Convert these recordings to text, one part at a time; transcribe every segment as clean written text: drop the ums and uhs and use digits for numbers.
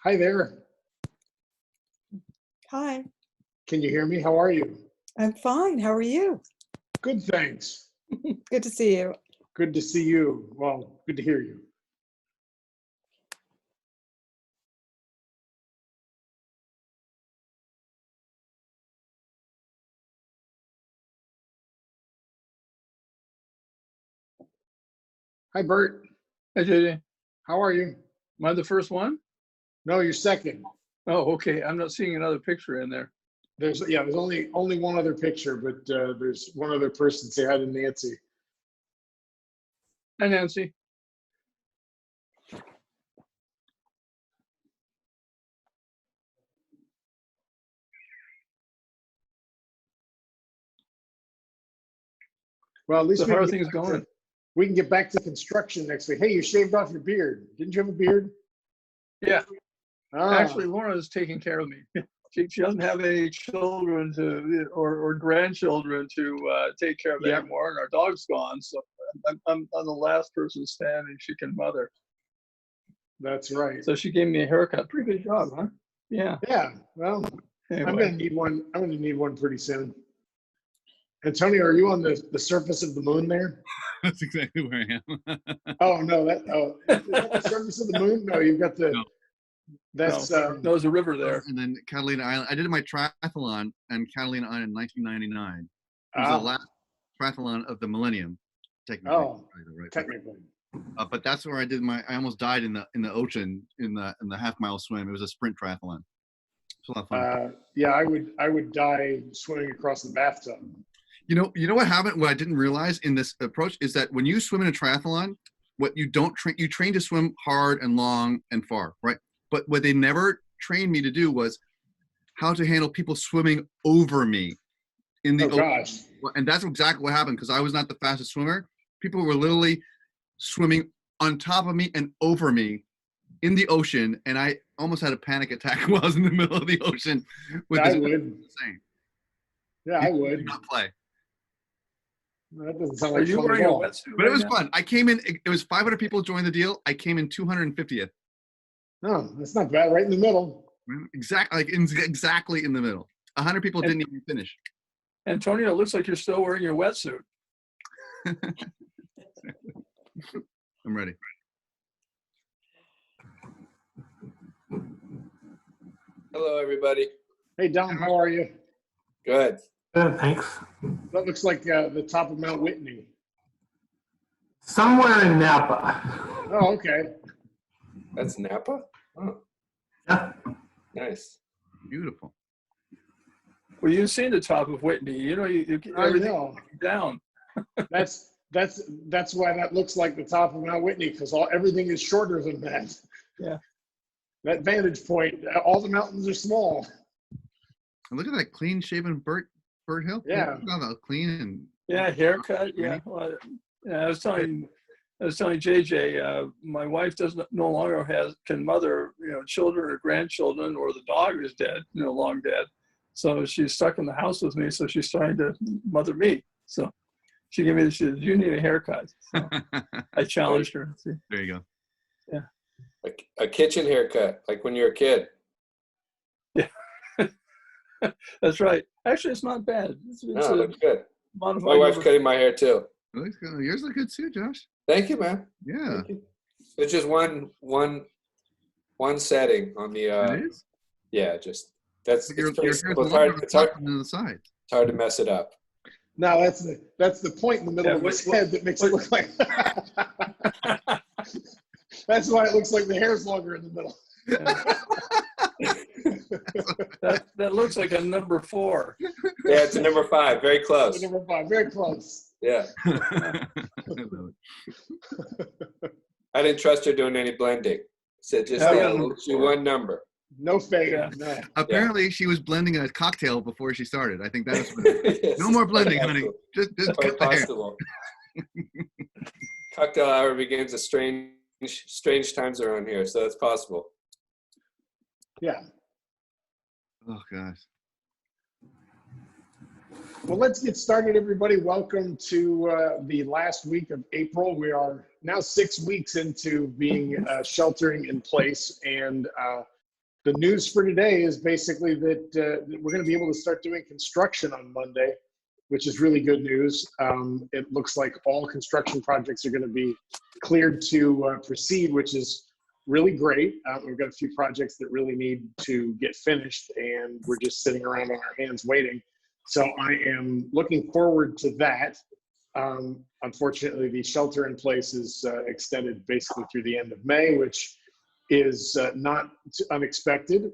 Hi there. Hi, Can you hear me? How are you? I'm fine. How are you? Good, thanks. Good to see you. Good to see you. Well, good to hear you. Hi, Bert. Hi, JJ. How are you? Am I the first one? No, you're second. Oh, okay. I'm not seeing another picture in there. There's only one other picture, but there's one other person. Say hi to Nancy. Hi, Nancy. Well, at least So we how can are get things back to- going? we can get back to construction next week. Hey, you shaved off your beard. Didn't you have a beard? Yeah, Ah, actually, Lauren is taking care of me. She doesn't have any children or grandchildren to take care of Yeah. anymore, and our dog's gone. So I'm the last person standing she can mother. that's right. So she gave me a haircut. Pretty good job, huh? Yeah. Yeah. Well, I'm Anyway, gonna need one. I'm gonna need one pretty soon. Antonio, are you on the surface of the moon there? That's exactly where I am. Oh no, is that the surface of the moon? No, you've got the. No. That's no, there's a river there. And then Catalina Island. I did my triathlon on Catalina Island in 1999. It was Ah. the last triathlon of the millennium, technically. Oh, right? technically. But that's where I did I almost died in the ocean in the half-mile swim. It was a sprint triathlon. It's a lot of fun. Yeah, I would die swimming across the bathtub. You know what happened? What I didn't realize in this approach is that when you swim in a triathlon, what you don't train, you train to swim hard and long and far, right? But what they never trained me to do was how to handle people swimming over me in the Oh ocean. gosh. And that's exactly what happened because I was not the fastest swimmer. People were literally swimming on top of me and over me in the ocean, and I almost had a panic attack while I was in the middle of the ocean. With I this would. insane. Yeah, I Do would. not play. That doesn't sound Are like you fun at wearing a all. wetsuit? But it right was now? fun. I came in. It was 500 people joined the deal. I came in 250th. No, that's not bad. Right in the middle. Exactly in the middle. 100 people didn't even finish. Antonio, it looks like you're still wearing your wetsuit. I'm ready. Hello, everybody. Hey, Dom, how are you? Good. Good, thanks. That looks like the top of Mount Whitney. Somewhere in Napa. Oh, okay. That's Napa? Oh, Yeah. nice. Beautiful. Well, you've seen the top of Whitney. You know, you get I everything know. down. That's why that looks like the top of Mount Whitney, because everything is shorter than that. Yeah. That vantage point, all the mountains are small. And look at that clean shaven Bert Hill. Yeah. Look at that clean and Yeah, haircut. Yeah. Well, yeah, I was telling JJ, my wife no longer can mother, children or grandchildren, or the dog is dead, long dead. So she's stuck in the house with me. So she's trying to mother me. So she said, you need a haircut. So I challenged her. there you go. A kitchen haircut, like when you're a kid. Yeah, that's right. Actually, it's not bad. It's No, it looks good. modified My wife's number- cutting my hair too. It looks good. Yours look good too, Josh. Thank you, man. Yeah. Thank you. It's just one setting on the. It is. Yeah, just that's. Your It's pretty hair's simple. longer It's on hard. the top than on the side. It's hard to mess it up. No, that's the point in the middle Yeah, of his what- head that makes it look like. That's why it looks like the hair's longer in the middle. That looks like a number 4. Yeah, it's a number 5. Very close. Number 5, very close. Yeah, I love it. I didn't trust her doing any blending. So just Oh, yeah, number do 4. one number. No fade. Yeah. No. Apparently, she was blending a cocktail before she started. I think that was what Yes, no more blending, quite honey. possible. Just Quite cut the hair. possible. Cocktail hour begins at strange times around here, so it's possible. Yeah. Oh gosh. Well, let's get started, everybody. Welcome to the last week of April. We are now 6 weeks into being sheltering in place, and the news for today is basically that we're going to be able to start doing construction on Monday, which is really good news. It looks like all construction projects are going to be cleared to proceed, which is really great. We've got a few projects that really need to get finished, and we're just sitting around on our hands waiting. So I am looking forward to that. Unfortunately, the shelter in place is extended basically through the end of May, which is not unexpected.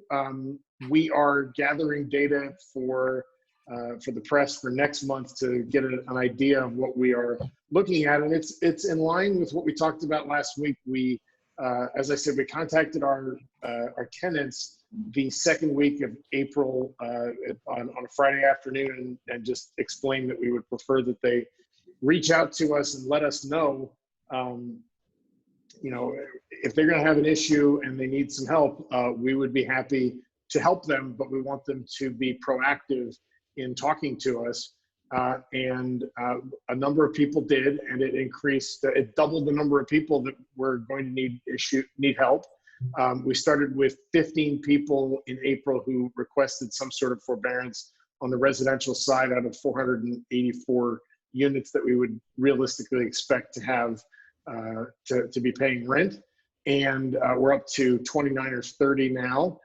We are gathering data for the press for next month to get an idea of what we are looking at, and it's in line with what we talked about last week. We, as I said, we contacted our tenants the second week of April on a Friday afternoon, and just explained that we would prefer that they reach out to us and let us know, you know, if they're going to have an issue and they need some help. We would be happy to help them, but we want them to be proactive in talking to us. And a number of people did, and it increased, it doubled the number of people that were going to need help. We started with 15 people in April who requested some sort of forbearance on the residential side out of 484 units that we would realistically expect to have to be paying rent. And we're up to 29 or 30 now.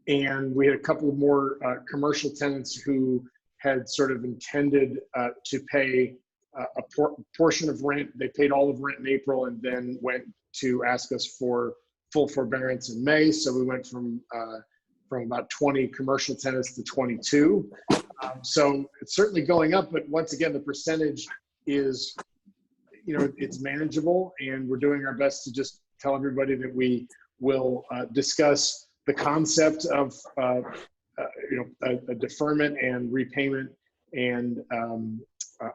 And we had a couple of more commercial tenants who had sort of intended to pay a portion of rent. They paid all of rent in April and then went to ask us for full forbearance in May. So we went from about 20 commercial tenants to 22. So it's certainly going up, but once again, the percentage is, you know, it's manageable, and we're doing our best to just tell everybody that we will discuss the concept of you know, a deferment and repayment and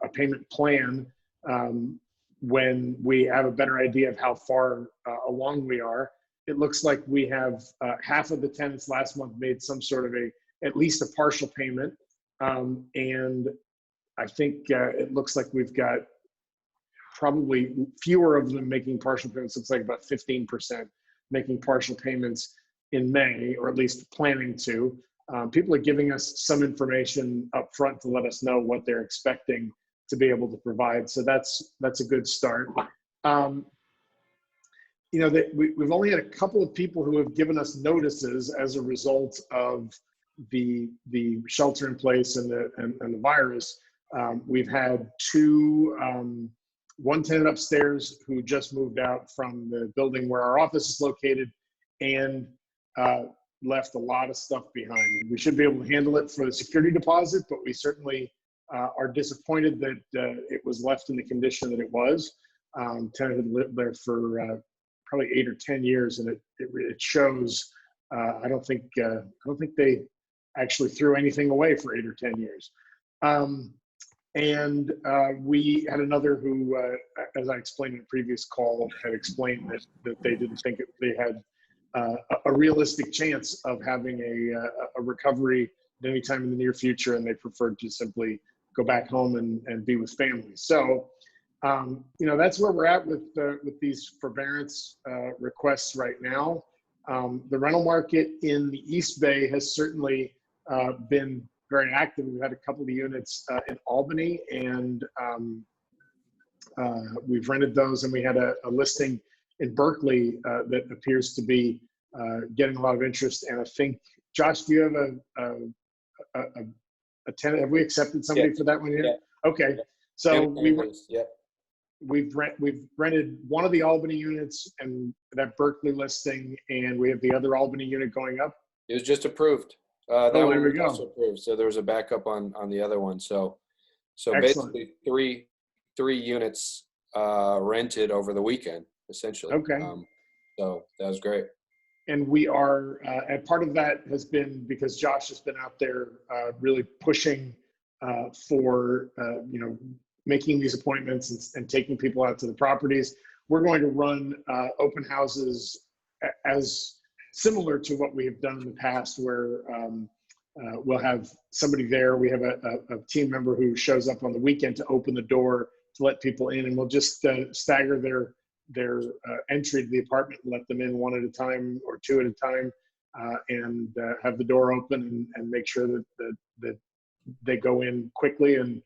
a payment plan when we have a better idea of how far along we are. It looks like we have half of the tenants last month made some sort of at least a partial payment. And I think it looks like we've got probably fewer of them making partial payments. Looks like about 15% making partial payments in May, or at least planning to. People are giving us some information up front to let us know what they're expecting to be able to provide. So that's a good start. You know, we've only had a couple of people who have given us notices as a result of the shelter in place and the virus. We've had one tenant upstairs who just moved out from the building where our office is located, and left a lot of stuff behind. We should be able to handle it for the security deposit, but we certainly are disappointed that it was left in the condition that it was. Tenant had lived there for probably 8 or 10 years, and it shows. I don't think they actually threw anything away for 8 or 10 years. And we had another who, as I explained in a previous call, had explained that they didn't think they had a realistic chance of having a recovery at any time in the near future, and they preferred to simply go back home and be with family. So, you know, that's where we're at with these forbearance requests right now. The rental market in the East Bay has certainly been very active. We've had a couple of units in Albany, and we've rented those, and we had a listing in Berkeley that appears to be getting a lot of interest. And I think, Josh, do you have a tenant? Have we accepted somebody for that one yet? Yeah. Okay. So we've rented one of the Albany units and that Berkeley listing, and we have the other Albany unit going up. It was just approved. That there one we was go. also approved. So there was a backup on the other one. So Excellent. basically three units rented over the weekend, essentially. Okay. So that was great. And we are, and part of that has been because Josh has been out there really pushing for, you know, making these appointments and taking people out to the properties. We're going to run open houses as similar to what we have done in the past, where we'll have somebody there. We have a team member who shows up on the weekend to open the door to let people in, and we'll just stagger their entry to the apartment and let them in one at a time or two at a time. and have the door open and make sure that they go in quickly and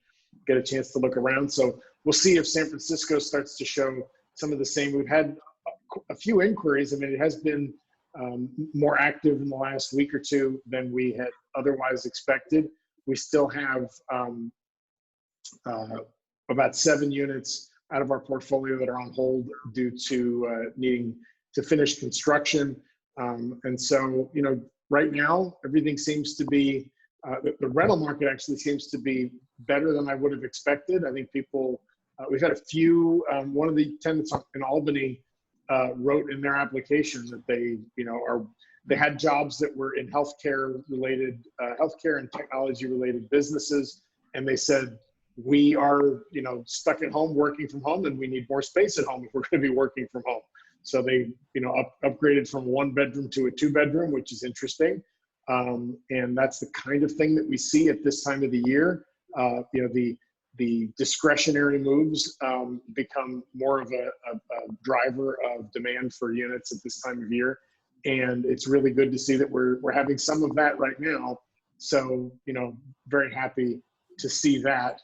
get a chance to look around. So we'll see if San Francisco starts to show some of the same. We've had a few inquiries. I mean, it has been more active in the last week or two than we had otherwise expected. We still have about 7 units out of our portfolio that are on hold due to needing to finish construction. And so, you know, right now, everything seems to be, the rental market actually seems to be better than I would have expected. I think people, we've had a few, one of the tenants in Albany wrote in their application that they, you know, they had jobs that were in healthcare related, healthcare and technology related businesses. And they said, we are, you know, stuck at home working from home, and we need more space at home if we're going to be working from home. So they, you know, upgraded from 1 bedroom to a 2 bedroom, which is interesting. And that's the kind of thing that we see at this time of the year. You know, the discretionary moves become more of a driver of demand for units at this time of year. And it's really good to see that we're having some of that right now. So, you know, very happy to see that.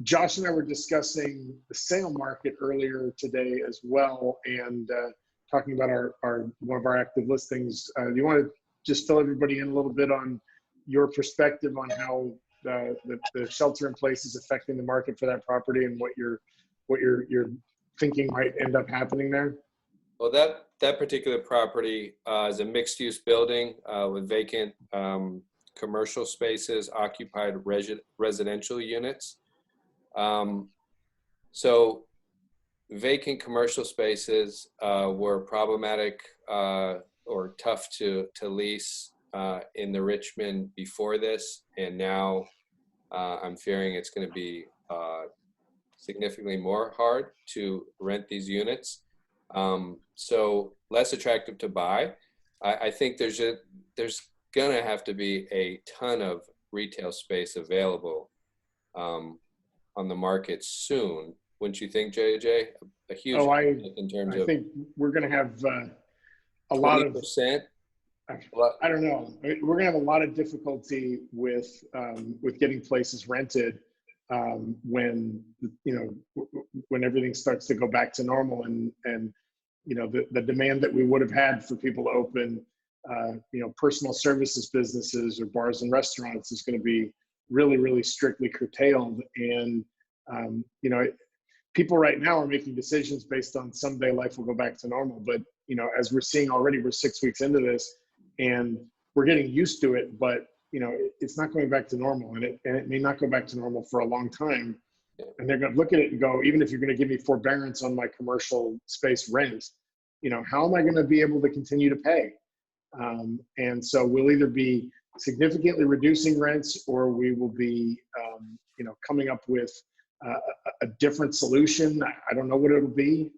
Josh and I were discussing the sale market earlier today as well, and talking about one of our active listings. Do you want to just fill everybody in a little bit on your perspective on how the shelter in place is affecting the market for that property, and what you're thinking might end up happening there? Well, that particular property is a mixed-use building with vacant commercial spaces, occupied residential units. So vacant commercial spaces were problematic or tough to lease in the Richmond before this, and now I'm fearing it's going to be significantly more hard to rent these units. So less attractive to buy. I think there's going to have to be a ton of retail space available on the market soon. Wouldn't you think, JJ? A huge in terms of, I think we're going to have a lot of 20%. I don't know. I mean, we're going to have a lot of difficulty with getting places rented when, you know, when everything starts to go back to normal, and you know, the demand that we would have had for people to open, you know, personal services businesses or bars and restaurants is going to be really, really strictly curtailed. And you know, people right now are making decisions based on someday life will go back to normal. But you know, as we're seeing already, we're 6 weeks into this, and we're getting used to it. But you know, it's not going back to normal, and it may not go back to normal for a long time. And they're going to look at it and go, even if you're going to give me forbearance on my commercial space rent, you know, how am I going to be able to continue to pay? And so we'll either be significantly reducing rents, or we will be, you know, coming up with a different solution. I don't know what it'll be.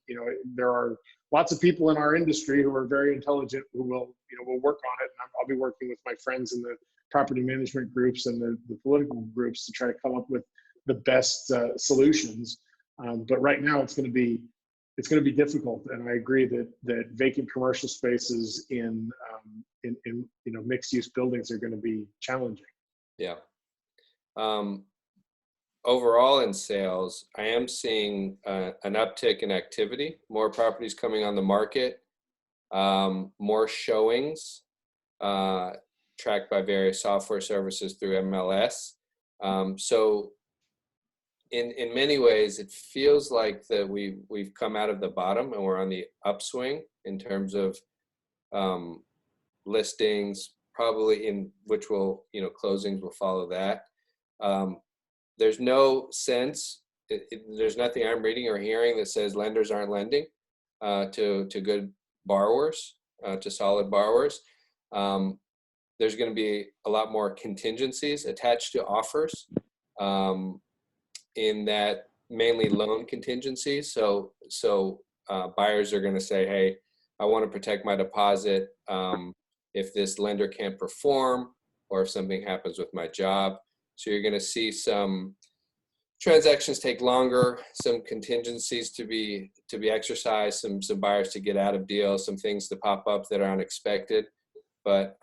You know, there are lots of people in our industry who are very intelligent who will, you know, will work on it. And I'll be working with my friends in the property management groups and the political groups to try to come up with the best solutions. But right now it's going to be difficult. And I agree that vacant commercial spaces in you know, mixed use buildings are going to be challenging. Yeah. Overall in sales, I am seeing an uptick in activity, more properties coming on the market, more showings tracked by various software services through MLS. So in many ways, it feels like that we've come out of the bottom and we're on the upswing in terms of listings, probably in which will, you know, closings will follow that. There's no sense, there's nothing I'm reading or hearing that says lenders aren't lending to good borrowers, to solid borrowers. There's going to be a lot more contingencies attached to offers, in that mainly loan contingencies. So buyers are going to say, hey, I want to protect my deposit if this lender can't perform, or if something happens with my job. So you're going to see some transactions take longer, some contingencies to be exercised, some buyers to get out of deals, some things to pop up that are unexpected, but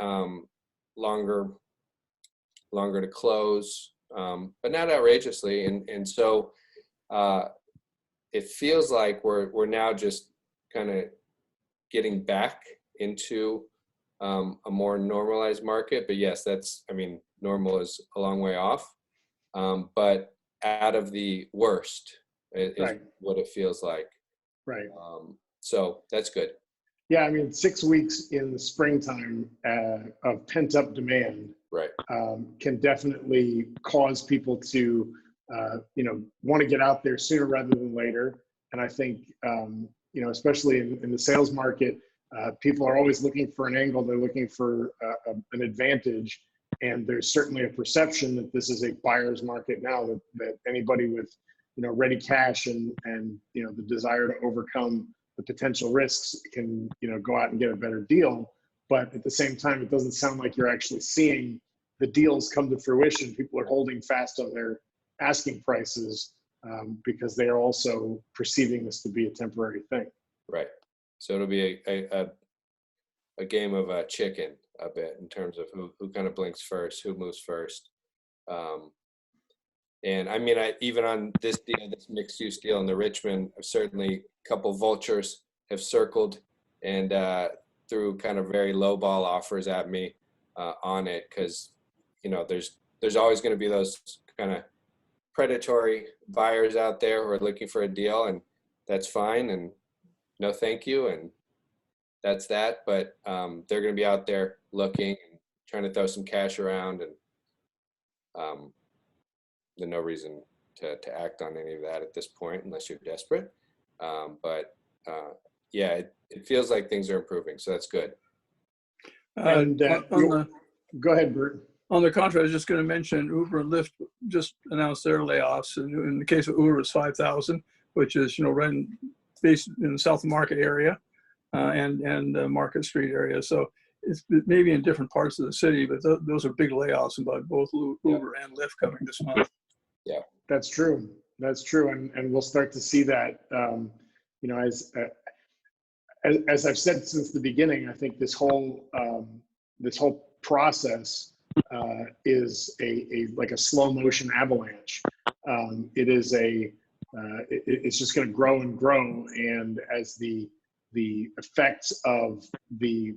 longer to close, but not outrageously. And so it feels like we're now just kind of getting back into a more normalized market. But yes, normal is a long way off, but out of the worst is Right. what it feels like. Right. So that's good. Yeah, I mean, 6 weeks in the springtime of pent-up demand Right. can definitely cause people to, want to get out there sooner rather than later. And I think, especially in the sales market, people are always looking for an angle. They're looking for an advantage. And there's certainly a perception that this is a buyer's market now, that anybody with, ready cash and the desire to overcome the potential risks can, go out and get a better deal. But at the same time, it doesn't sound like you're actually seeing the deals come to fruition. People are holding fast on their asking prices because they are also perceiving this to be a temporary thing. Right. So it'll be a game of chicken a bit in terms of who kind of blinks first, who moves first. And I mean, even on this deal, this mixed use deal in the Richmond, certainly a couple vultures have circled and threw kind of very low ball offers at me on it, because there's always going to be those kind of predatory buyers out there who are looking for a deal, and that's fine, and no thank you, and that's that. But they're going to be out there looking and trying to throw some cash around, and there's no reason to act on any of that at this point unless you're desperate. Yeah, it feels like things are improving, so that's good. And go ahead, Bert. On the contrary, I was just going to mention Uber and Lyft just announced their layoffs. And in the case of Uber, it's 5,000, which is, right based in the South Market area and Market Street area. So it's maybe in different parts of the city, but those are big layoffs about both Uber and Lyft coming this month. Yeah, that's true. That's true. And we'll start to see that, as I've said since the beginning, I think this whole process is like a slow motion avalanche. It's just going to grow and grow, and as the effects of the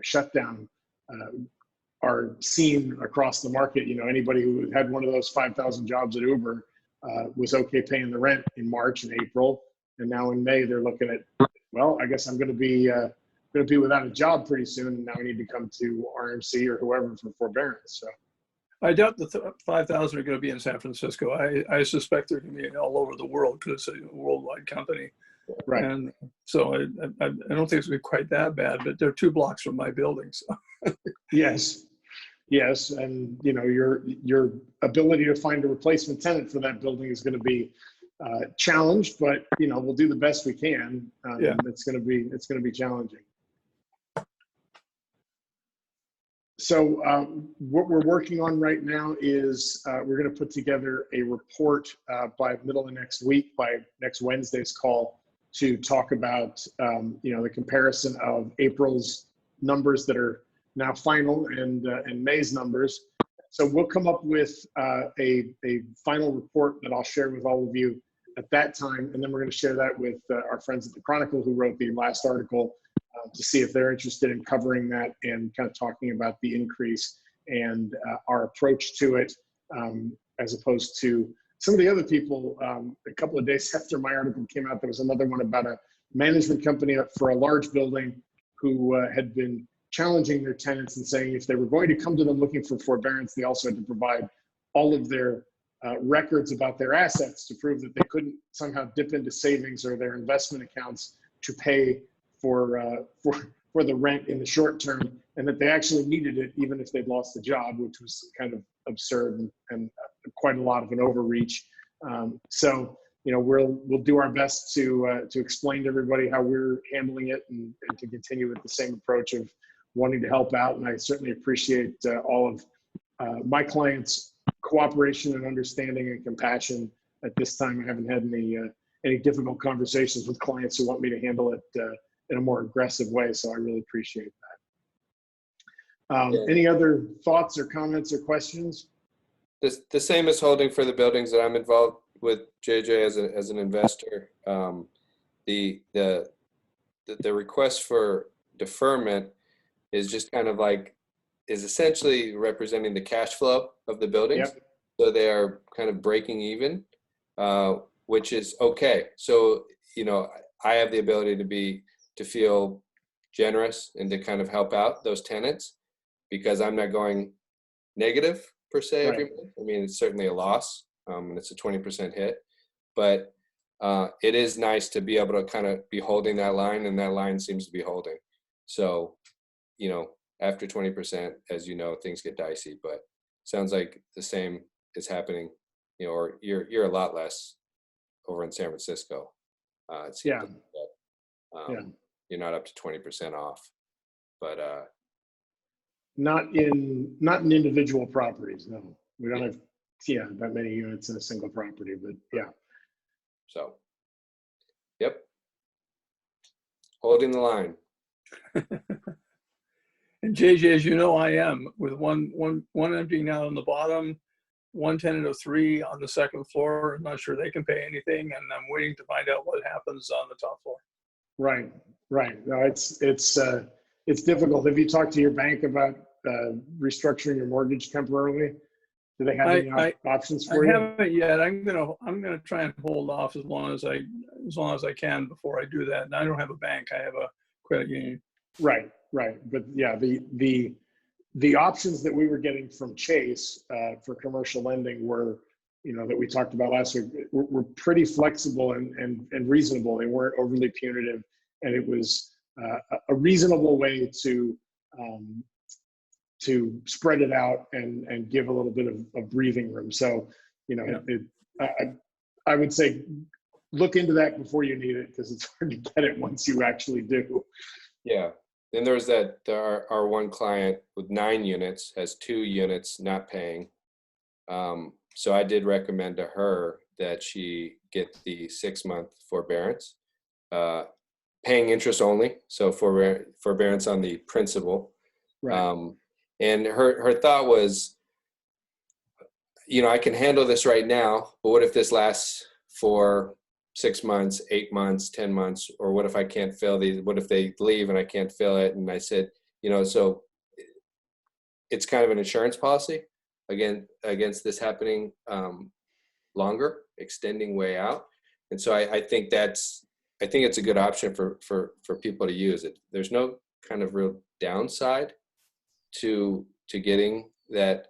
shutdown are seen across the market, anybody who had one of those 5,000 jobs at Uber was okay paying the rent in March and April, and now in May they're looking at, well, I guess I'm going to be without a job pretty soon, and now I need to come to RMC or whoever for forbearance. So I doubt the 5,000 are going to be in San Francisco. I suspect they're going to be all over the world because it's a worldwide company. Right. And so I don't think it's going to be quite that bad, but they're 2 blocks from my building. So. Yes. And, your ability to find a replacement tenant for that building is going to be challenged, but, we'll do the best we can. Yeah. It's going to be challenging. So what we're working on right now is we're going to put together a report by middle of next week, by next Wednesday's call, to talk about the comparison of April's numbers that are now final and May's numbers. So we'll come up with a final report that I'll share with all of you at that time, and then we're going to share that with our friends at the Chronicle who wrote the last article, to see if they're interested in covering that and kind of talking about the increase and our approach to it, as opposed to some of the other people. A couple of days after my article came out, there was another one about a management company for a large building who had been challenging their tenants and saying if they were going to come to them looking for forbearance, they also had to provide all of their records about their assets to prove that they couldn't somehow dip into savings or their investment accounts to pay for the rent in the short term, and that they actually needed it even if they'd lost the job, which was kind of absurd and quite a lot of an overreach. So we'll do our best to explain to everybody how we're handling it and to continue with the same approach of wanting to help out. And I certainly appreciate all of my clients' cooperation and understanding and compassion at this time. I haven't had any difficult conversations with clients who want me to handle it in a more aggressive way. So I really appreciate that. Yeah. Any other thoughts or comments or questions? The same as holding for the buildings that I'm involved with, JJ, as an investor. The request for deferment is just kind of like, is essentially representing the cash flow of the buildings. Yep. So they are kind of breaking even, which is okay. So, you know, I have the ability to feel generous and to kind of help out those tenants because I'm not going negative per se every month. I mean, it's certainly a loss, and it's a 20% hit, but it is nice to be able to kind of be holding that line, and that line seems to be holding. So, you know, after 20%, as you know, things get dicey, but sounds like the same is happening, you know, or you're a lot less over in San Francisco. It seems like you're not up to 20% off, but not in individual properties. No, we don't have that many units in a single property, but yeah. So, yep, holding the line. And JJ, as you know, I am with one emptying out on the bottom, one tenant of 3 on the second floor. I'm not sure they can pay anything, and I'm waiting to find out what happens on the top floor. Right. No, it's difficult. Have you talked to your bank about restructuring your mortgage temporarily? Do they have any options for you? I haven't yet. I'm gonna try and hold off as long as I can before I do that. And I don't have a bank. I have a credit union. Right. But yeah, the options that we were getting from Chase for commercial lending were, you know, that we talked about last week, were pretty flexible and reasonable. They weren't overly punitive, and it was a reasonable way to spread it out and give a little bit of breathing room. So, you know, I would say look into that before you need it, because it's hard to get it once you actually do. Yeah. Then there's our one client with 9 units has 2 units not paying. So I did recommend to her that she get the 6-month forbearance, paying interest only. So forbearance on the principal. Right. And her thought was, you know, I can handle this right now, but what if this lasts for 6 months, 8 months, 10 months, or what if I can't fill these? What if they leave and I can't fill it? And I said, you know, so it's kind of an insurance policy against this happening longer, extending way out. And so I think it's a good option for people to use it. There's no kind of real downside to getting that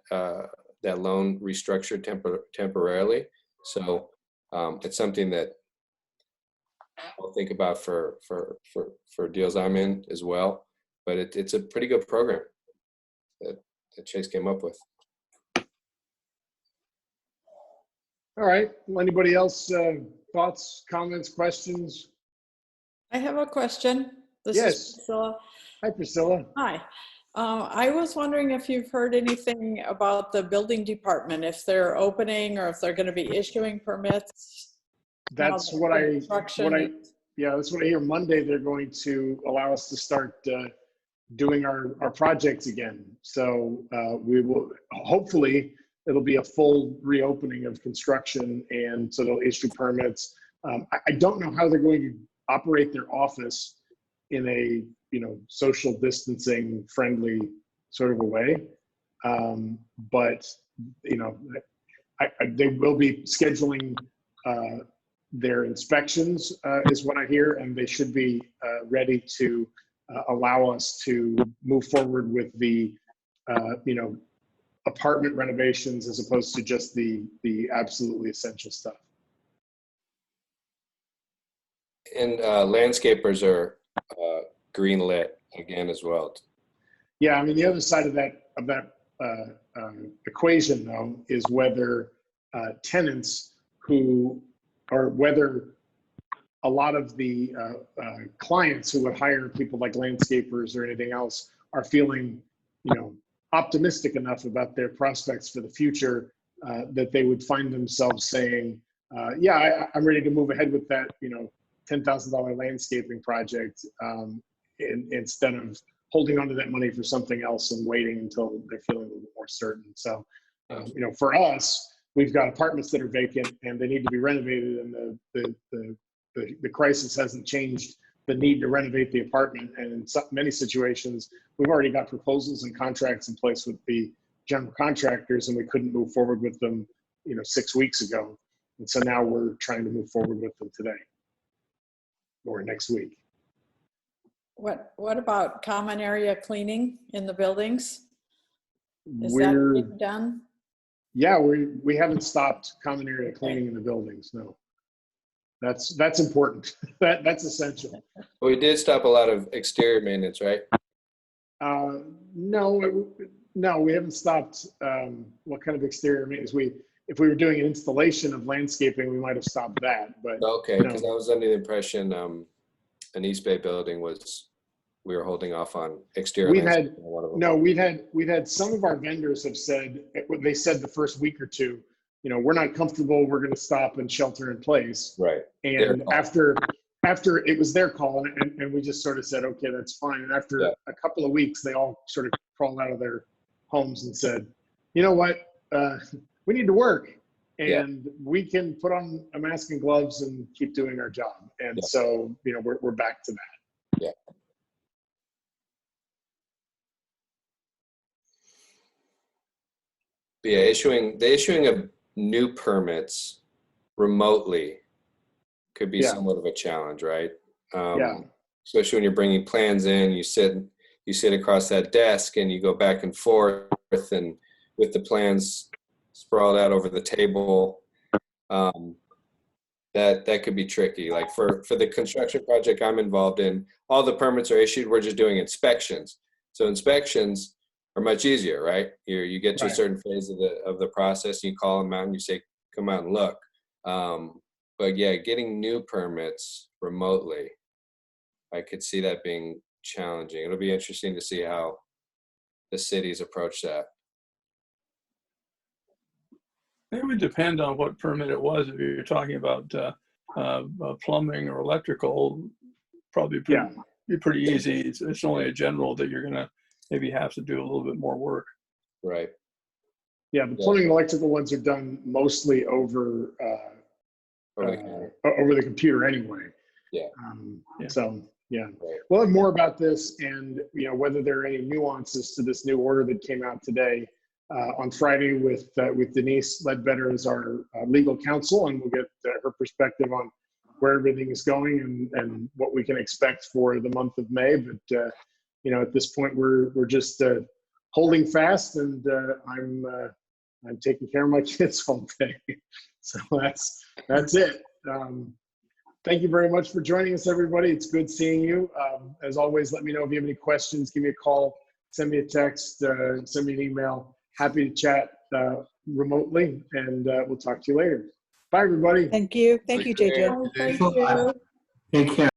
loan restructured temporarily. So it's something that I'll think about for deals I'm in as well. But it's a pretty good program that Chase came up with. All right. Well, anybody else thoughts, comments, questions? I have a question. This Yes. is Priscilla. Hi, Priscilla. Hi. I was wondering if you've heard anything about the building department, if they're opening or if they're going to be issuing permits. That's what I hear. Monday, they're going to allow us to start doing our projects again. So we will, hopefully, it'll be a full reopening of construction, and so they'll issue permits. I don't know how they're going to operate their office in a, you know, social distancing friendly sort of a way. But, you know, they will be scheduling their inspections is what I hear, and they should be ready to allow us to move forward with the, you know, apartment renovations as opposed to just the absolutely essential stuff. And landscapers are green lit again as well. Yeah, I mean, the other side of that equation, though, is whether tenants who, or whether a lot of the clients who would hire people like landscapers or anything else are feeling, you know, optimistic enough about their prospects for the future that they would find themselves saying, yeah, I'm ready to move ahead with that, $10,000 landscaping project, instead of holding on to that money for something else and waiting until they're feeling a little bit more certain. So, for us, we've got apartments that are vacant and they need to be renovated, and the crisis hasn't changed the need to renovate the apartment. And in many situations, we've already got proposals and contracts in place with the general contractors, and we couldn't move forward with them, 6 weeks ago. And so now we're trying to move forward with them today or next week. What about common area cleaning in the buildings? Is that We're, being done? yeah, we haven't stopped common area cleaning in the buildings. No, that's important. That's essential. We did stop a lot of exterior maintenance, right? No, we haven't stopped. What kind of exterior maintenance? If we were doing an installation of landscaping, we might have stopped that. But Okay, no. because I was under the impression an East Bay building we were holding off on exterior. We've landscaping had on one of them. no, we've had some of our vendors have said, they said the first week or two, we're not comfortable, we're going to stop and shelter in place. Right. And after it was their call, and we just sort of said, okay, that's fine. And after a couple of weeks, they all sort of crawled out of their homes and said, you know what, we need to work, and we can put on a mask and gloves and keep doing our job. And so, we're back to that. Yeah. But yeah, the issuing of new permits remotely could be somewhat of a challenge, right? Especially when you're bringing plans in, you sit across that desk and you go back and forth, and with the plans sprawled out over the table, that could be tricky. Like for the construction project I'm involved in, all the permits are issued. We're just doing inspections. So inspections are much easier, right? You get to a certain phase of the process, you call them out and you say, come out and look. But yeah, getting new permits remotely, I could see that being challenging. It'll be interesting to see how the cities approach that. It would depend on what permit it was. If you're talking about plumbing or electrical, probably be pretty easy. It's only a general that you're going to maybe have to do a little bit more work. Right. Yeah, the plumbing and electrical ones are done mostly over the computer anyway. Yeah. So, yeah. Right. We'll have more about this, and whether there are any nuances to this new order that came out today on Friday with Denise Ledbetter as our legal counsel, and we'll get her perspective on where everything is going and what we can expect for the month of May. But at this point, we're just holding fast, and I'm taking care of my kids all day. So that's it. Thank you very much for joining us, everybody. It's good seeing you. As always, let me know if you have any questions. Give me a call, send me a text, send me an email. Happy to chat remotely, and we'll talk to you later. Bye, everybody. Thank you. Thank you, JJ. Oh, thank you. Take care.